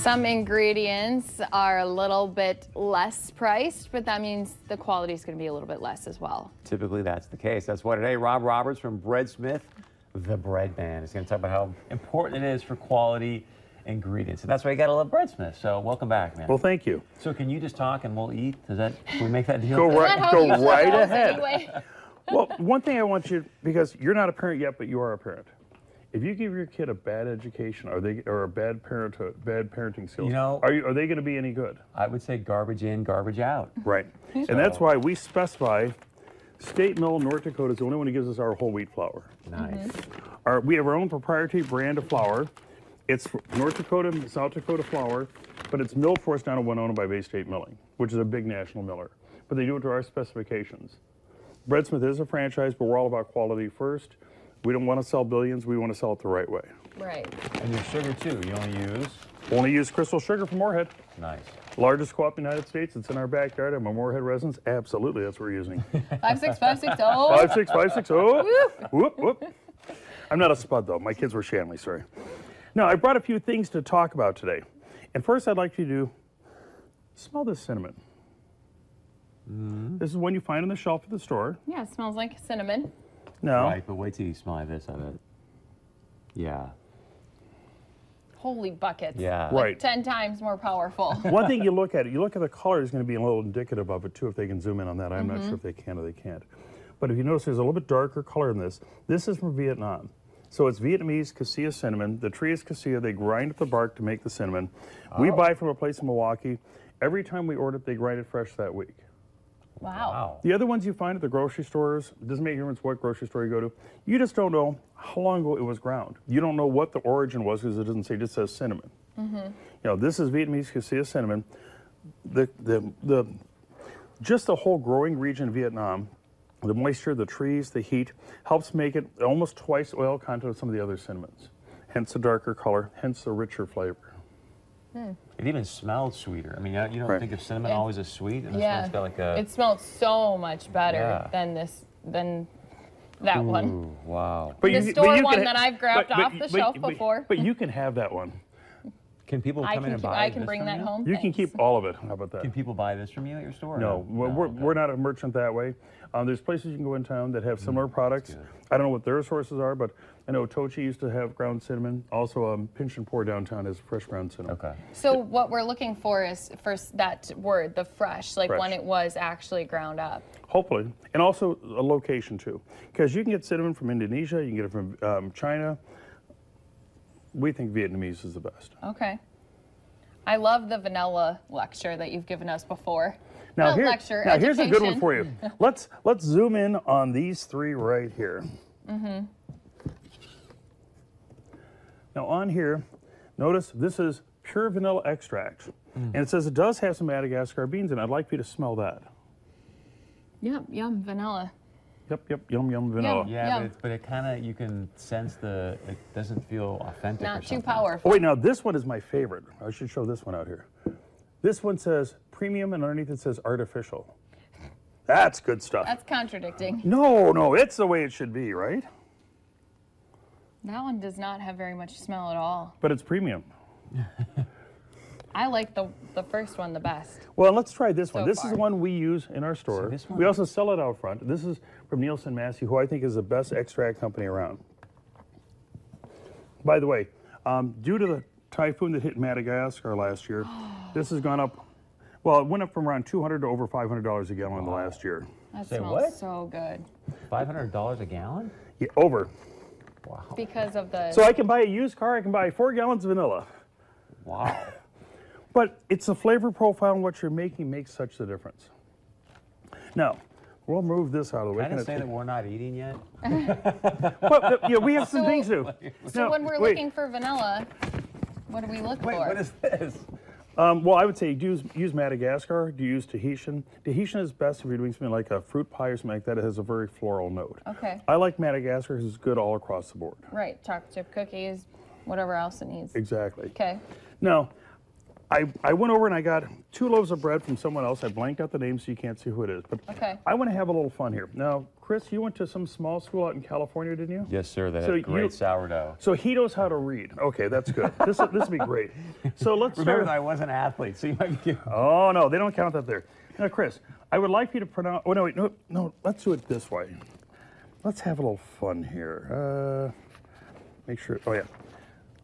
Some ingredients are a little bit less priced, but that means the quality is going to be a little bit less as well. Typically, that's the case. That's why today, Rob Roberts from Breadsmith, the bread man, is going to talk about how important it is for quality ingredients. And that's why you got to love Breadsmith. So welcome back, man. Well, thank you. So can you just talk and we'll eat? Can we make that deal? Go right ahead. Anyway. Well, one thing I want you, because you're not a parent yet, but you are a parent. If you give your kid a bad education, or a bad parenting skills, are they going to be any good? I would say garbage in, garbage out. Right, and that's why we specify. State Mill, North Dakota is the only one who gives us our whole wheat flour. Nice. We have our own proprietary brand of flour. It's North Dakota and South Dakota flour, but it's milled for us down in Winona by Bay State Milling, which is a big national miller. But they do it to our specifications. Breadsmith is a franchise, but we're all about quality first. We don't want to sell billions. We want to sell it the right way. Right. And your sugar, too. You only use crystal sugar from Moorhead. Nice. Largest co-op in the United States. It's in our backyard. I'm a Moorhead residence. Absolutely, that's what we're using. 56560. 56560. Whoop, whoop. I'm not a spud, though. My kids were Shanley, sorry. Now, I brought a few things to talk about today. And first, I'd like you to smell this cinnamon. This is one you find on the shelf at the store. Yeah, it smells like cinnamon. No. Right, but wait till you smell this of it. Yeah. Holy buckets. Yeah. Like Right. 10 times more powerful. One thing you look at the color is going to be a little indicative of it, too, if they can zoom in on that. I'm not sure if they can or they can't. But if you notice, there's a little bit darker color in this. This is from Vietnam. So it's Vietnamese cassia cinnamon. The tree is cassia. They grind up the bark to make the cinnamon. We buy from a place in Milwaukee. Every time we order it, they grind it fresh that week. Wow. The other ones you find at the grocery stores, it doesn't make a difference what grocery store you go to, you just don't know how long ago it was ground. You don't know what the origin was because it doesn't say, it just says cinnamon. This is Vietnamese cassia cinnamon. Just the whole growing region of Vietnam, the moisture, the trees, the heat, helps make it almost twice oil content of some of the other cinnamons. Hence the darker color, hence the richer flavor. It even smells sweeter. I mean, you don't think of cinnamon always as sweet, and this one's got like a... It smells so much better than that one. Ooh, wow. But the store one that I've grabbed off the shelf before. But you can have that one. Can people come in and buy I can bring that home. You can keep all of it. How about that? Can people buy this from you at your store? No, we're not a merchant that way. There's places you can go in town that have similar products. I don't know what their sources are, but I know Tochi used to have ground cinnamon. Also, Pinch and Pour downtown has fresh ground cinnamon. Okay. So what we're looking for is first that word, the fresh, like when it was actually ground up. Hopefully, and also a location too, because you can get cinnamon from Indonesia, you can get it from China. We think Vietnamese is the best. Okay. I love the vanilla lecture that you've given us before. Now, here's a good one for you. Let's zoom in on these three right here. Now on here, notice this is pure vanilla extract. And it says it does have some Madagascar beans in it. I'd like you to smell that. Yep, yum, vanilla. Yep, yum, yum, vanilla. Yeah, but it kind of, you can sense it doesn't feel authentic. Not or too something. powerful. Oh wait, now this one is my favorite. I should show this one out here. This one says premium and underneath it says artificial. That's good stuff. That's contradicting. No, it's the way it should be, right? That one does not have very much smell at all. But it's premium. I like the first one the best. Well, let's try this one. So This far. is the one we use in our store. So this one? We also sell it out front. This is from Nielsen Massey, who I think is the best extract company around. By the way, due to the typhoon that hit Madagascar last year, this has gone up. Well, it went up from around $200 to over $500 a gallon in the last year. That Say smells what? so good. $500 a gallon? Yeah, over. Wow. Because of the... So I can buy a used car. I can buy 4 gallons of vanilla. Wow. But it's the flavor profile and what you're making makes such the difference. Now, we'll move this out of the way. Can I say that we're not eating yet? Well, yeah, we have some things to do. So Now, when we're looking for vanilla, what do we look for? What is this? well, I would say use Madagascar. Do use Tahitian. Tahitian is best if you're doing something like a fruit pie or something like that. It has a very floral note. Okay. I like Madagascar because it's good all across the board. Right, chocolate chip cookies, whatever else it needs. Exactly. Okay. Now, I went over and I got 2 loaves of bread from someone else. I blanked out the name so you can't see who it is. But Okay. I want to have a little fun here. Now, Chris, you went to some small school out in California, didn't you? Yes, sir. That So had great you- sourdough. So he knows how to read. Okay, that's good. This will be great. So let's Remember start. that I was an athlete, so you might be. Oh, no, they don't count that there. Now, Chris, I would like you to pronounce. Oh, no, wait, no, let's do it this way. Let's have a little fun here. Make sure. Oh, yeah.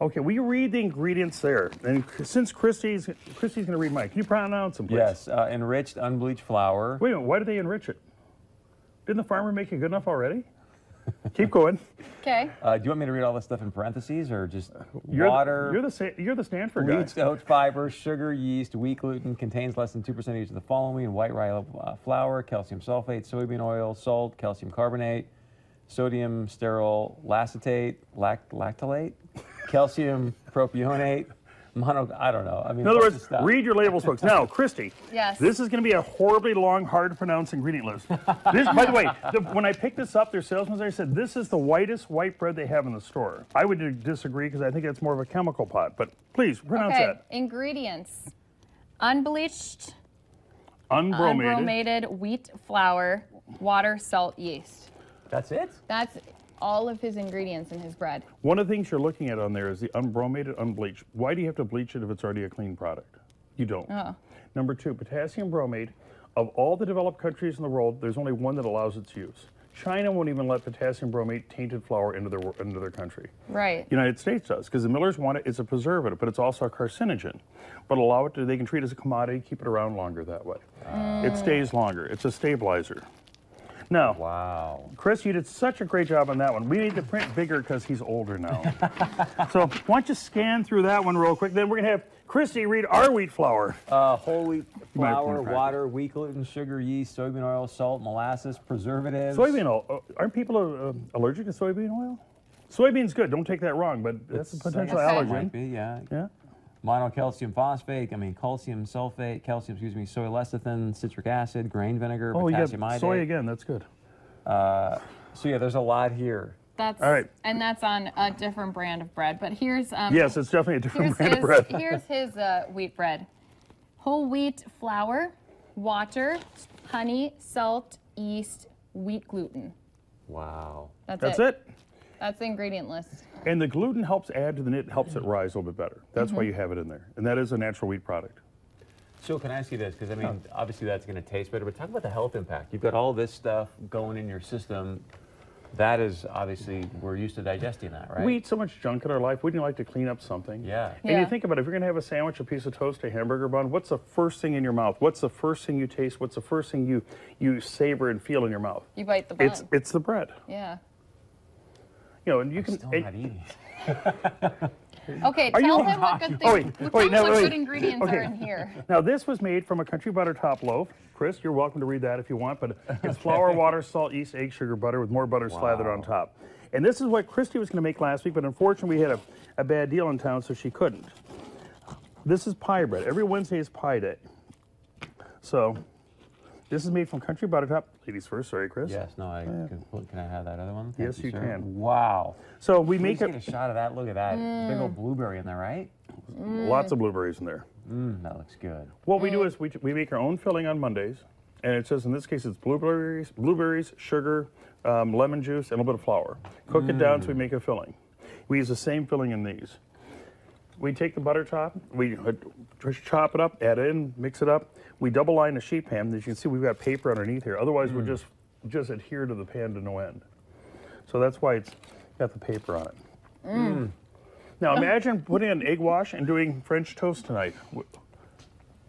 Okay, will you read the ingredients there? And since Christy's going to read mine, can you pronounce them, please? Yes, enriched unbleached flour. Wait a minute, why did they enrich it? Didn't the farmer make it good enough already? Keep going. Okay. Do you want me to read all this stuff in parentheses or just You're water? You're the Stanford guy. Wheat, oat, fiber, sugar, yeast, wheat gluten, contains less than 2% each of the following: white rye flour, calcium sulfate, soybean oil, salt, calcium carbonate, sodium stearyl lactate, lactylate, calcium propionate, I don't know. I mean, In other bunch of words, stuff. read your labels, folks. Now, Christy. Yes. This is going to be a horribly long, hard to pronounce ingredient list. This, by the way, when I picked this up, their salesman there said this is the whitest white bread they have in the store. I would disagree because I think that's more of a chemical pot. But please pronounce Okay. that. Ingredients: unbleached, Unbromated. unbromated wheat flour, water, salt, yeast. That's it? That's all of his ingredients in his bread. One of the things you're looking at on there is the unbromated, unbleached. Why do you have to bleach it if it's already a clean product? You don't. Oh. Number 2, potassium bromate. Of all the developed countries in the world, there's only one that allows its use. China won't even let potassium bromate tainted flour into their country. Right. United States does, because the millers want it. It's a preservative, but it's also a carcinogen. But allow it to, they can treat it as a commodity, keep it around longer that way. It stays longer. It's a stabilizer. Now, Wow. Chris, you did such a great job on that one. We need the print bigger because he's older now. So why don't you scan through that one real quick? Then we're going to have Christy read our wheat flour. Whole wheat might flour, wanna practice. water, wheat gluten, sugar, yeast, soybean oil, salt, molasses, preservatives. Soybean oil. Aren't people allergic to soybean oil? Soybean's good. Don't take that wrong, but that's a potential Okay. allergen. Might be, yeah. Yeah. Monocalcium phosphate, calcium sulfate, soy lecithin, citric acid, grain vinegar, Oh, you got potassium iodate. soy again. That's good. So yeah, there's a lot here. That's All right. and that's on a different brand of bread. But here's Yes, it's definitely a different here's brand of his, bread. here's his wheat bread: whole wheat flour, water, honey, salt, yeast, wheat gluten. Wow. That's it. That's the ingredient list. And the gluten helps add to the knit, helps it rise a little bit better. That's why you have it in there. And that is a natural wheat product. So can I ask you this? Because I mean, obviously that's going to taste better, but talk about the health impact. You've got all this stuff going in your system. That is obviously, we're used to digesting that, right? We eat so much junk in our life. Wouldn't you like to clean up something? Yeah. And Yeah. you think about it, if you're going to have a sandwich, a piece of toast, a hamburger bun, what's the first thing in your mouth? What's the first thing you taste? What's the first thing you savor and feel in your mouth? You bite the bun. It's the bread. Yeah. You know, and you can. Still not eating. Okay, Are you- tell him what good Oh, wait, things, wait, no, what wait. good ingredients Okay. are in here. Now, this was made from a country butter top loaf. Chris, you're welcome to read that if you want, but it's flour, water, salt, yeast, egg, sugar, butter with more butter slathered on top. And this is what Christy was going to make last week, but unfortunately we had a bad deal in town, so she couldn't. This is pie bread. Every Wednesday is pie day. So, this is made from country butter top. Ladies first, sorry, Chris. Yes, no, can I have that other one? Thank Yes, you sir. can. Wow. So we Please make get a shot of that. Look at that. Big old blueberry in there, right? lots of blueberries in there. That looks good. What we do is we make our own filling on Mondays, and it says in this case it's blueberries, sugar, lemon juice, and a little bit of flour. Cook it down so we make a filling. We use the same filling in these. We take the butter top, we chop it up, add it in, mix it up. We double line the sheet pan. As you can see, we've got paper underneath here. Otherwise, we'll just adhere to the pan to no end. So that's why it's got the paper on it. Now imagine putting an egg wash and doing French toast tonight.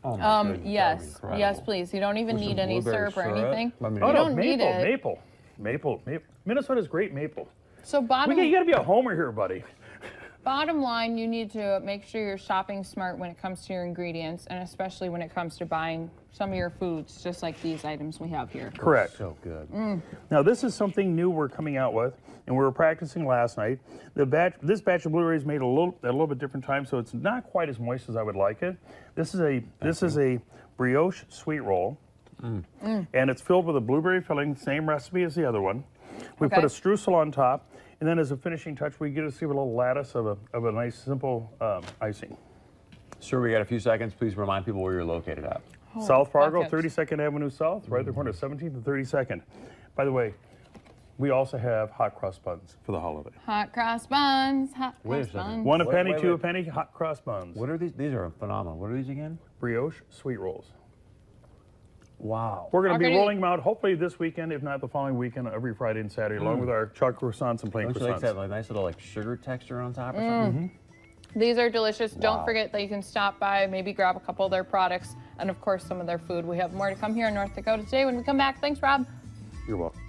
Oh my goodness, that would be Yes, incredible. yes, please. You don't even With need some any blueberry syrup or anything. I mean, Oh You no, don't need maple, it. maple. Minnesota's great maple. So You got to be a homer here, buddy. bottom line, you need to make sure you're shopping smart when it comes to your ingredients, and especially when it comes to buying some of your foods, just like these items we have here. Correct. so good. Now this is something new we're coming out with, and we were practicing last night. This batch of blueberries made at a little bit different time, so it's not quite as moist as I would like it. This is a brioche sweet roll, and it's filled with a blueberry filling, same recipe as the other one. We Okay. put a streusel on top, and then as a finishing touch, we get to see a little lattice of a nice simple icing. Sir, we got a few seconds. Please remind people where you're located at. Oh, South Fargo, buckets. 32nd Avenue South, right at the corner of 17th and 32nd. By the way, we also have hot cross buns for the holiday. Hot cross buns, hot Wait a cross second. buns. One a penny, wait, two a wait. penny, hot cross buns. What are these? These are phenomenal. What are these again? Brioche sweet rolls. Wow. We're going to be Okay. rolling them out hopefully this weekend, if not the following weekend, every Friday and Saturday, along with our chocolate croissants and plain Don't you like croissants. that like, nice little like sugar texture on top or something? These are delicious. Wow. Don't forget that you can stop by, maybe grab a couple of their products, and of course some of their food. We have more to come here in North Dakota today when we come back. Thanks, Rob. You're welcome.